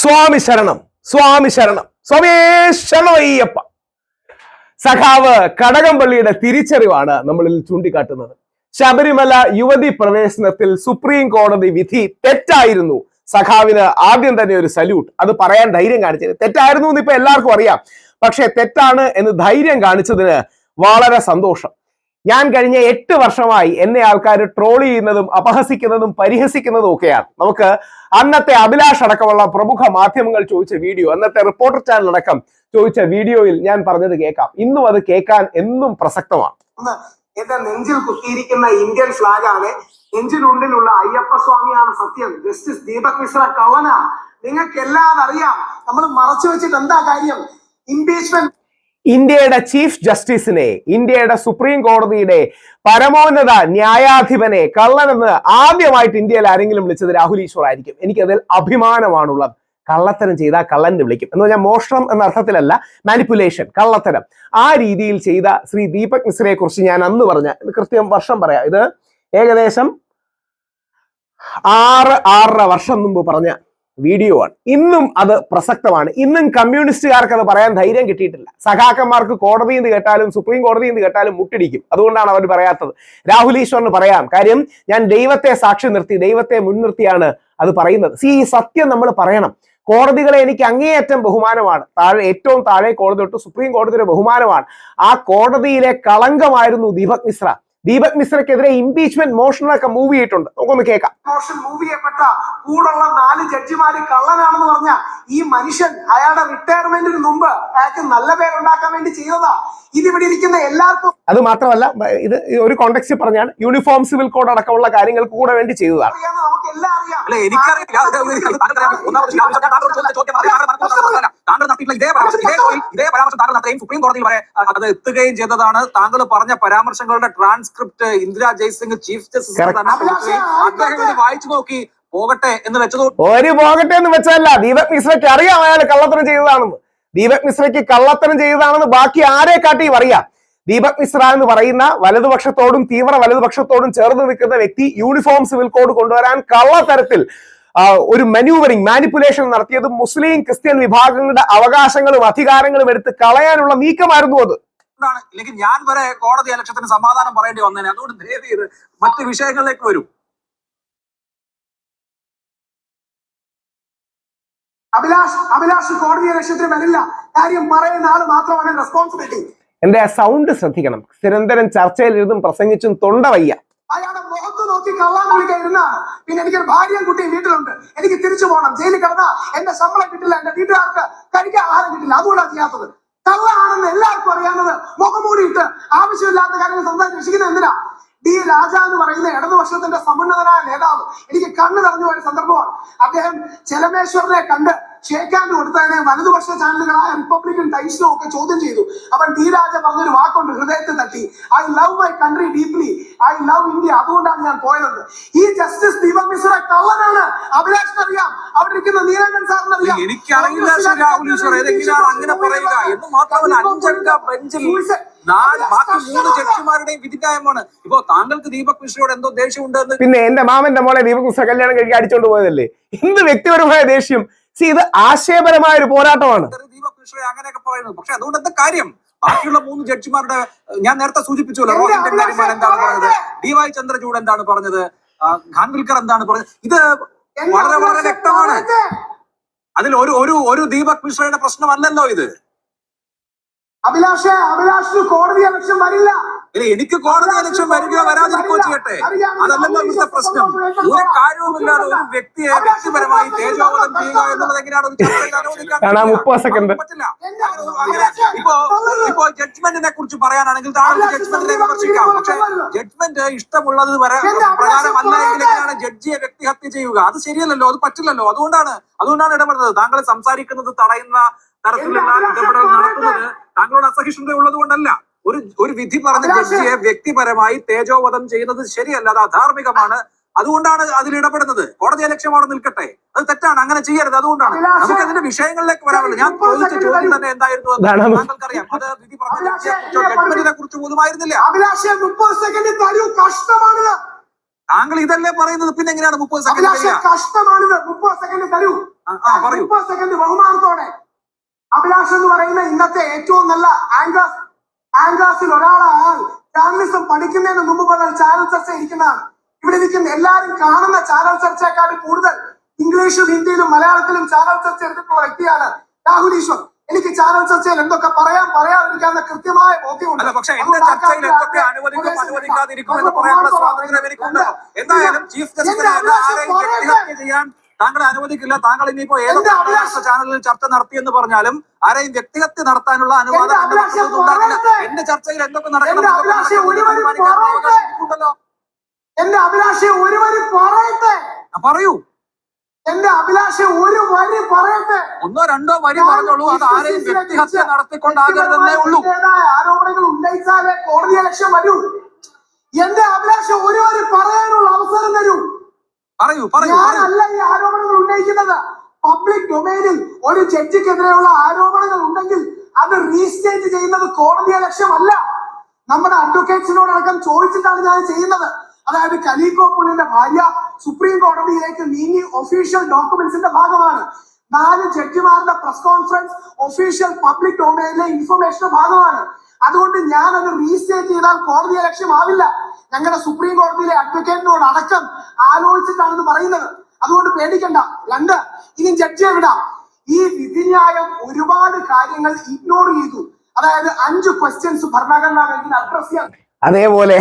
സ്വാമി ശരണം, സ്വാമി ശരണം, സ്വാമിയേ ശരണമയ്യപ്പ. സഖാവ് കടകംപള്ളിയുടെ തിരിച്ചറിവാണ് നമ്മളിൽ ചൂണ്ടിക്കാട്ടുന്നത്. ശബരിമല യുവതി പ്രവേശനത്തിൽ സുപ്രീം കോടതി വിധി തെറ്റായിരുന്നു. സഖാവിന് ആദ്യം തന്നെ ഒരു സല്യൂട്ട്. അത് പറയാൻ ധൈര്യം കാണിച്ചത് തെറ്റായിരുന്നു എന്ന് ഇപ്പൊ എല്ലാവർക്കും അറിയാം. പക്ഷെ തെറ്റാണ് എന്ന് ധൈര്യം കാണിച്ചതിന് വളരെ സന്തോഷം. ഞാൻ കഴിഞ്ഞ 8 വർഷമായി എന്നെ ആൾക്കാർ ട്രോൾ ചെയ്യുന്നതും അപഹസിക്കുന്നതും പരിഹസിക്കുന്നതും ഒക്കെയാണ്. നമുക്ക് അന്നത്തെ അഭിലാഷ് അടക്കമുള്ള പ്രമുഖ മാധ്യമങ്ങൾ ചോദിച്ച വീഡിയോ, അന്നത്തെ റിപ്പോർട്ടർ ചാനൽ അടക്കം ചോദിച്ച വീഡിയോയിൽ ഞാൻ പറഞ്ഞത് കേൾക്കാം. ഇന്നും അത് കേൾക്കാൻ എന്നും പ്രസക്തമാണ്. എന്റെ നെഞ്ചിൽ കുത്തിയിരിക്കുന്ന ഇന്ത്യൻ ഫ്ലാഗാണ്, നെഞ്ചിനുള്ളിലുള്ള അയ്യപ്പ സ്വാമിയാണ് സത്യം. ജസ്റ്റിസ് ദീപക് മിശ്ര കള്ളനാ. നിങ്ങൾക്ക് എല്ലാം അറിയാം. നമ്മൾ മറച്ചു വെച്ചിട്ട് എന്താ കാര്യം? ഇംപീച്ച്മെന്റ് ഇന്ത്യയുടെ ചീഫ് ജസ്റ്റിസിനെ, ഇന്ത്യയുടെ സുപ്രീം കോടതിയുടെ പരമോന്നത ന്യായാധിപനെ കള്ളനെന്ന് ആദ്യമായിട്ട് ഇന്ത്യയിൽ ആരെങ്കിലും വിളിച്ചത് രാഹുൽ ഈശ്വർ ആയിരിക്കും. എനിക്കതിൽ അഭിമാനമാണുള്ളത്. കള്ളത്തരം ചെയ്താൽ കള്ളന്റെ വിളിക്കും എന്ന് പറഞ്ഞാൽ മോഷണം എന്ന അർത്ഥത്തിലല്ല, മാനിപ്പുലേഷൻ, കള്ളത്തരം. ആ രീതിയിൽ ചെയ്ത ശ്രീ ദീപക് മിശ്രയെ കുറിച്ച് ഞാൻ അന്ന് പറഞ്ഞ കൃത്യം വർഷം പറയാം, ഇത് ഏകദേശം 6-6.5 വർഷം മുമ്പ് പറഞ്ഞ വീഡിയോ ആണ്. ഇന്നും അത് പ്രസക്തമാണ്. ഇന്നും കമ്മ്യൂണിസ്റ്റുകാർക്ക് അത് പറയാൻ ധൈര്യം കിട്ടിയിട്ടില്ല. സഖാക്കന്മാർക്ക് കോടതിയിൽ നിന്ന് കേട്ടാലും സുപ്രീം കോടതിയിൽ നിന്ന് കേട്ടാലും മുട്ടിടിക്കും. അതുകൊണ്ടാണ് അവർ പറയാത്തത്. രാഹുൽ ഈശ്വറിന് പറയാം, കാര്യം ഞാൻ ദൈവത്തെ സാക്ഷി നിർത്തി, ദൈവത്തെ മുൻനിർത്തിയാണ് അത് പറയുന്നത്. ഈ സത്യം നമ്മൾ പറയണം. കോടതികളെ എനിക്ക് അങ്ങേയറ്റം ബഹുമാനമാണ്. ഏറ്റവും താഴെ കോടതി തൊട്ട് സുപ്രീം കോടതിയുടെ ബഹുമാനമാണ്. ആ കോടതിയിലെ കളങ്കമായിരുന്നു ദീപക് മിശ്ര. ദീപക് മിശ്രക്കെതിരെ ഇംപീച്ച്മെന്റ് മോഷനൊക്കെ മൂവ് ചെയ്തിട്ടുണ്ട്. നമുക്കൊന്ന് കേൾക്കാം. മോഷൻ മൂവ് ചെയ്യപ്പെട്ട കൂടുള്ള 4 ജഡ്ജിമാര് കള്ളനാണെന്ന് പറഞ്ഞ ഈ മനുഷ്യൻ അയാളുടെ റിട്ടയർമെന്റിന് മുമ്പ് അയാൾക്ക് നല്ല പേരുണ്ടാക്കാൻ വേണ്ടി ചെയ്തതാ. ഇതിവിടെ ഇരിക്കുന്ന എല്ലാവർക്കും. അത് മാത്രമല്ല, ഇത് ഒരു കോണ്ടെക്സ്റ്റ് പറഞ്ഞാണ്, യൂണിഫോം സിവിൽ കോഡ് അടക്കമുള്ള കാര്യങ്ങൾക്ക് കൂടെ വേണ്ടി ചെയ്തതാണ്. നമുക്ക് എല്ലാം അറിയാം. സുപ്രീം കോടതിയിൽ വരെ അത് എത്തുകയും ചെയ്തതാണ്. താങ്കൾ പറഞ്ഞ പരാമർശങ്ങളുടെ transcript Indira Jaising chief justice അദ്ദേഹം ഇത് വായിച്ചു നോക്കി പോകട്ടെ എന്ന് വെച്ചത്. പോകട്ടെ എന്ന് വെച്ചല്ല, ദീപക് മിശ്രയ്ക്ക് അറിയാം അയാൾ കള്ളത്തരം ചെയ്തതാണെന്ന്. ദീപക് മിശ്രയ്ക്ക് കള്ളത്തരം ചെയ്തതാണെന്ന് ബാക്കി ആരെ കാട്ടിയും അറിയാം. ദീപക് മിശ്ര എന്ന് പറയുന്ന വലതുപക്ഷത്തോടും തീവ്ര വലതുപക്ഷത്തോടും ചേർന്ന് നിൽക്കുന്ന വ്യക്തി യൂണിഫോം സിവിൽ കോഡ് കൊണ്ടുവരാൻ കള്ളത്തരത്തിൽ ഒരു മാനുവറിംഗ്, മാനിപ്പുലേഷൻ നടത്തിയത് മുസ്ലിം ക്രിസ്ത്യൻ വിഭാഗങ്ങളുടെ അവകാശങ്ങളും അധികാരങ്ങളും എടുത്ത് കളയാനുള്ള നീക്കമായിരുന്നു അത്. ഇല്ലെങ്കിൽ ഞാൻ വരെ കോടതി അലക്ഷ്യത്തിന് സമാധാനം പറയേണ്ടി വന്നേനെ. അതുകൊണ്ട് ദയവ് ചെയ്ത് മറ്റു വിഷയങ്ങളിലേക്ക് വരും. അഭിലാഷ് കോടതി അലക്ഷ്യത്തിന് വരില്ല. കാര്യം പറയുന്ന ആള് മാത്രമാണ് റെസ്പോൺസിബിലിറ്റി. എന്റെ സൗണ്ട് ശ്രദ്ധിക്കണം. നിരന്തരം ചർച്ചയിൽ ഇരുന്നും പ്രസംഗിച്ചും തൊണ്ട വയ്യ. അയാളുടെ മുഖത്ത് നോക്കി കള്ളാൻ വിളിക്കാൻ ഇരുന്നാണ്. പിന്നെ എനിക്കൊരു ഭാര്യയും കുട്ടിയും വീട്ടിലുണ്ട്. എനിക്ക് തിരിച്ചു പോകണം. ജയിലിൽ കിടന്നാ എന്റെ ശമ്പളം കിട്ടില്ല, എന്റെ വീട്ടുകാർക്ക് കഴിക്കാൻ ആഹാരം കിട്ടില്ല. അതുകൊണ്ടാണ് ചെയ്യാത്തത്. കള്ളാണെന്ന് എല്ലാവർക്കും അറിയാവുന്നത് മുഖംമൂടിയിട്ട് ആവശ്യമില്ലാത്ത കാര്യങ്ങൾ സംസാരിച്ചിരിക്കുന്നത് എന്തിനാ? ഡി രാജ എന്ന് പറയുന്ന ഇടതുപക്ഷത്തിന്റെ സമുന്നതനായ നേതാവ്, എനിക്ക് കണ്ണു നിറഞ്ഞു പോയ സന്ദർഭമാണ്. അദ്ദേഹം ചെലമേശ്വറിനെ കണ്ട് ഷേക്ക് ഹാൻഡ് കൊടുത്തതിനെ വലതുപക്ഷ ചാനലുകളായ റിപ്പബ്ലിക്കൻ ടൈംസിനും ഒക്കെ ചോദ്യം ചെയ്തു. അപ്പോൾ ഡി രാജ പറഞ്ഞൊരു വാക്കുണ്ട്, ഹൃദയത്തിൽ തട്ടി, I love my country deeply, I love India, അതുകൊണ്ടാണ് ഞാൻ പോയതെന്ന്. ഈ ജസ്റ്റിസ് ദീപക് മിശ്ര കള്ളനാണ്. അഭിലാഷിന് അറിയാം, അവിടെ ഇരിക്കുന്ന നീലകണ്ഠൻ സാറിന് അറിയാം. എനിക്കറിയില്ല അങ്ങനെ പറയുക എന്ന് മാത്രമല്ല, 5 ബെഞ്ചിൽ ബാക്കി 3 ജഡ്ജിമാരുടെയും വിധിന്യായമാണ്. ഇപ്പോ താങ്കൾക്ക് ദീപക് മിശ്രയോട് എന്തോ ദേഷ്യമുണ്ടെന്ന്. പിന്നെ എന്റെ മാമന്റെ മോളെ ദീപക് മിശ്ര കല്യാണം കഴിക്കാൻ അടിച്ചോണ്ട് പോയതല്ലേ? എന്ത് വ്യക്തിപരമായ ദേഷ്യം! ഇത് ആശയപരമായ ഒരു പോരാട്ടമാണ്. ദീപക് മിശ്ര അങ്ങനെയൊക്കെ പറയുന്നത്. പക്ഷെ അതുകൊണ്ട് എന്താ കാര്യം? ബാക്കിയുള്ള 3 ജഡ്ജിമാരുടെ ഞാൻ നേരത്തെ സൂചിപ്പിച്ചല്ലോ, റോഹിന്റെ കാര്യമാൻ എന്താണ് പറഞ്ഞത്, DY ചന്ദ്രചൂഡ് എന്താണ് പറഞ്ഞത്, ഖാൻവിൽക്കർ എന്താണ് പറഞ്ഞത്, ഇത് വളരെ വളരെ വ്യക്തമാണ്. അതിൽ ഒരു ദീപക് മിശ്രയുടെ പ്രശ്നമല്ലല്ലോ ഇത്. അഭിലാഷിന് കോടതി അലക്ഷ്യം വരില്ല. എനിക്ക് കോടതി അലക്ഷ്യം വരികയോ വരാതിരിക്കുകയോ ചെയ്യട്ടെ, അതല്ലല്ലോ ഇവിടുത്തെ പ്രശ്നം. ഒരു കാര്യവുമില്ലാതെ ഒരു വ്യക്തിയെ വ്യക്തിപരമായി തേജോവധം ചെയ്യുക എന്നുള്ളത് എങ്ങനെയാണ് പറ്റില്ല. ഇപ്പോ ജഡ്ജ്മെന്റിനെ കുറിച്ച് പറയാനാണെങ്കിൽ താങ്കൾ ജഡ്ജ്മെന്റിനെ വിമർശിക്കാം. പക്ഷെ ജഡ്ജ്മെന്റ് ഇഷ്ടമുള്ളത് പ്രകാരമല്ല എങ്കിലാണ് ജഡ്ജിയെ വ്യക്തിഹത്യ ചെയ്യുക. അത് ശരിയല്ലല്ലോ, അത് പറ്റില്ലല്ലോ. അതുകൊണ്ടാണ് ഇടപെടുന്നത്. താങ്കൾ സംസാരിക്കുന്നത് തടയുന്ന തരത്തിലുള്ള ഇടപെടൽ നടത്തുന്നത് താങ്കളോട് അസഹിഷ്ണുത ഉള്ളത് കൊണ്ടല്ല. ഒരു വിധി പറഞ്ഞ ജഡ്ജിയെ വ്യക്തിപരമായി തേജോവധം ചെയ്യുന്നത് ശരിയല്ല, അത് അധാർമികമാണ്. അതുകൊണ്ടാണ് അതിൽ ഇടപെടുന്നത്. കോടതി അലക്ഷ്യം അവിടെ നിൽക്കട്ടെ, അത് തെറ്റാണ്, അങ്ങനെ ചെയ്യരുത്. അതുകൊണ്ടാണ് നമുക്ക് അതിന്റെ വിഷയങ്ങളിലേക്ക് വരാമല്ലോ. ഞാൻ ചോദിച്ച ചോദ്യം തന്നെ എന്തായിരുന്നു താങ്കൾക്കറിയാം. അത് വിധി പറഞ്ഞ ജഡ്ജ്മെന്റിനെ കുറിച്ച് പോലുമായിരുന്നില്ല. താങ്കൾ ഇതല്ലേ പറയുന്നത്, പിന്നെ എങ്ങനെയാണ് 30 സെക്കൻഡ്? കഷ്ടമാണിത്. 30 സെക്കൻഡ് തരൂ. പറയൂ. 30 സെക്കൻഡ് ബഹുമാനത്തോടെ. അഭിലാഷ് എന്ന് പറയുന്ന ഇന്നത്തെ ഏറ്റവും നല്ല ആങ്കേഴ്സിൽ ഒരാളായാൽ ജേർണലിസം പഠിക്കുന്നതിന് മുമ്പ് മുതൽ ചാനൽ ചർച്ച ഇരിക്കുന്നതാണ്. ഇവിടെ ഇരിക്കുന്ന എല്ലാവരും കാണുന്ന ചാനൽ ചർച്ചയെക്കാളും കൂടുതൽ ഇംഗ്ലീഷും ഹിന്ദിയിലും മലയാളത്തിലും ചാനൽ ചർച്ച എടുത്തിട്ടുള്ള വ്യക്തിയാണ് രാഹുൽ ഈശ്വർ. എനിക്ക് ചാനൽ ചർച്ചയിൽ എന്തൊക്കെ പറയാതിരിക്കാവുന്ന കൃത്യമായ ബോധ്യമുണ്ട്. പക്ഷേ എന്റെ ചർച്ചയിൽ എന്തൊക്കെ അനുവദിക്കും അനുവദിക്കാതിരിക്കും എന്ന് പറയാനുള്ള സ്വാതന്ത്ര്യം എനിക്കുണ്ടല്ലോ. എന്തായാലും ചീഫ് ജസ്റ്റിസിനെ ആരെയും വ്യക്തിഹത്യ ചെയ്യാൻ താങ്കൾ അനുവദിക്കില്ല. താങ്കൾ ഇനിയിപ്പോ ഏതൊക്കെ ചാനലിൽ ചർച്ച നടത്തിയെന്ന് പറഞ്ഞാലും ആരെയും വ്യക്തിഹത്യ നടത്താനുള്ള അനുവാദം ഉണ്ടാകില്ല. എന്റെ ചർച്ചയിൽ എന്തൊക്കെ നടക്കണം അവകാശമുണ്ടല്ലോ. എന്റെ അഭിലാഷെ ഒരു വരി പറയട്ടെ. പറയൂ. എന്റെ അഭിലാഷെ ഒരു വരി പറയട്ടെ. ഒന്നോ രണ്ടോ വരി പറഞ്ഞോളൂ. അത് ആരെയും വ്യക്തിഹത്യ നടത്തിക്കൊണ്ടാകരുതെന്നേ ഉള്ളൂ. ആരോപണങ്ങൾ ഉന്നയിച്ചാലേ കോടതി ലക്ഷ്യം വരൂ. എന്റെ അഭിലാഷെ ഒരു വരി പറയാനുള്ള അവസരം തരൂ. പറയൂ. ഞാനല്ല ഈ ആരോപണങ്ങൾ ഉന്നയിക്കുന്നത്. പബ്ലിക് ഡൊമൈനിൽ ഒരു ജഡ്ജിക്കെതിരെയുള്ള ആരോപണങ്ങൾ ഉണ്ടെങ്കിൽ അത് റീസ്റ്റേറ്റ് ചെയ്യുന്നത് കോടതിയെ ലക്ഷ്യമല്ല. നമ്മുടെ അഡ്വക്കേറ്റ്സിനോടടക്കം ചോദിച്ചിട്ടാണ് ഞാൻ ചെയ്യുന്നത്. അതായത് കലീക്കോ പുള്ളിന്റെ ഭാര്യ സുപ്രീം കോടതിയിലേക്ക് നീങ്ങി ഒഫീഷ്യൽ ഡോക്യുമെന്റ്സിന്റെ ഭാഗമാണ്. 4 ജഡ്ജിമാരുടെ പ്രസ് കോൺഫറൻസ് ഒഫീഷ്യൽ പബ്ലിക് ഡൊമൈനിലെ ഇൻഫർമേഷന്റെ ഭാഗമാണ്. അതുകൊണ്ട് ഞാൻ അത് റീസ്റ്റേറ്റ് ചെയ്താൽ കോടതിയെ ലക്ഷ്യമാവില്ല. ഞങ്ങളുടെ സുപ്രീം കോടതിയിലെ അഡ്വക്കേറ്റിനോട് അടക്കം ആലോചിച്ചിട്ടാണ് ഇത് പറയുന്നത്. അതുകൊണ്ട് പേടിക്കണ്ട. 2, ഇനി ജഡ്ജിയെ വിടാം. ഈ വിധിന്യായം ഒരുപാട് കാര്യങ്ങൾ ഇഗ്നോർ ചെയ്തു. അതായത് 5 ക്വസ്റ്റ്യൻസ് ഭരണഘടനാ ബെഞ്ചിന് അഡ്രസ് ചെയ്യാൻ. അതേപോലെ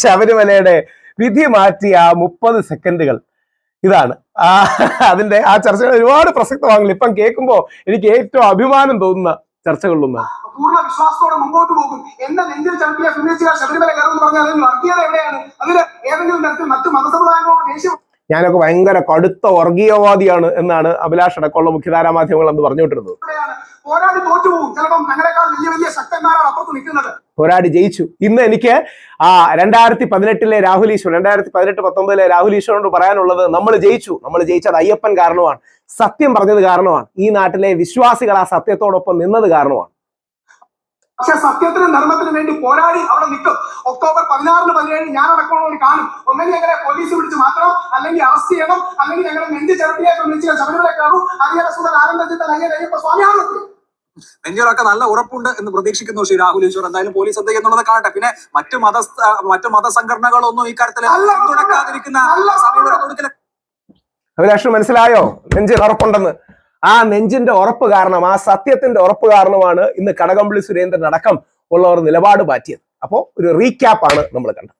ശബരിമലയുടെ വിധി മാറ്റിയ 30 സെക്കൻഡുകൾ ഇതാണ്. അതിന്റെ ആ ചർച്ചകൾ ഒരുപാട് പ്രസക്തമാകില്ല. ഇപ്പം കേൾക്കുമ്പോ എനിക്ക് ഏറ്റവും അഭിമാനം തോന്നുന്ന ചർച്ചകളിലൊന്നാണ്. പൂർണ്ണ വിശ്വാസത്തോടെ മുമ്പോട്ട് പോകും. എന്നെ നെഞ്ചിൽ ചവിട്ടിയ ഫിനിച്ചുകാർ ശബരിമല കയറുമെന്ന് പറഞ്ഞാൽ അതിന് വർഗീയത എവിടെയാണ്? അതിന് ഏതെങ്കിലും തരത്തിൽ മറ്റു മതസമുദായങ്ങളോട് ദേഷ്യം. ഞാനൊക്കെ ഭയങ്കര കടുത്ത വർഗീയവാദിയാണ് എന്നാണ് അഭിലാഷ് അടക്കമുള്ള മുഖ്യധാരാ മാധ്യമങ്ങൾ അന്ന് പറഞ്ഞുകൊണ്ടിരുന്നത്. പോരാടി തോറ്റുപോകും. ചിലപ്പം ഞങ്ങളെക്കാൾ വലിയ ശക്തന്മാരാണ് അപ്പുറത്ത് നിൽക്കുന്നത്. പോരാടി ജയിച്ചു. ഇന്ന് എനിക്ക് 2018 രാഹുൽ ഈശ്വർ 2018-19 രാഹുൽ ഈശ്വറിനോട് പറയാനുള്ളത്, നമ്മൾ ജയിച്ചു. നമ്മൾ ജയിച്ചത് അയ്യപ്പൻ കാരണമാണ്, സത്യം പറഞ്ഞത് കാരണമാണ്, ഈ നാട്ടിലെ വിശ്വാസികൾ ആ സത്യത്തോടൊപ്പം നിന്നത് കാരണമാണ്. പക്ഷെ സത്യത്തിനും ധർമ്മത്തിനും വേണ്ടി പോരാടി അവിടെ നിൽക്കും. ഒക്ടോബർ 16-ന് 17 ഞാൻ അടക്കമുള്ളവർ കാണും. ഒന്നെങ്കിൽ ഞങ്ങളെ പോലീസ് പിടിച്ച് മാറ്റണം, അല്ലെങ്കിൽ അറസ്റ്റ് ചെയ്യണം, അല്ലെങ്കിൽ ഞങ്ങളെ നെഞ്ച് ചവിട്ടിയാൽ ശബരിമല കയറും. അറിയാൻ സുഖം ആനന്ദത്തിന്റെ അയ്യപ്പ സ്വാമിയാണ്. നെഞ്ചിലൊക്കെ നല്ല ഉറപ്പുണ്ട് എന്ന് പ്രതീക്ഷിക്കുന്നു ശ്രീ രാഹുൽ ഈശ്വർ. എന്തായാലും പോലീസ് എന്ത് ചെയ്യുന്നുള്ളത് കാണട്ടെ. പിന്നെ മറ്റു മതസംഘടനകളൊന്നും ഇക്കാര്യത്തിൽ പിന്തുണക്കാതിരിക്കുന്ന സമീപനത്തോട് അഭിലാഷ് മനസ്സിലായോ നെഞ്ചിൽ ഉറപ്പുണ്ടെന്ന്? ആ നെഞ്ചിന്റെ ഉറപ്പ് കാരണം, ആ സത്യത്തിന്റെ ഉറപ്പ് കാരണമാണ് ഇന്ന് കടകംപള്ളി സുരേന്ദ്രൻ അടക്കം ഉള്ളവർ നിലപാട് മാറ്റിയത്. അപ്പോൾ ഒരു റീക്യാപ്പാണ് നമ്മൾ കണ്ടത്.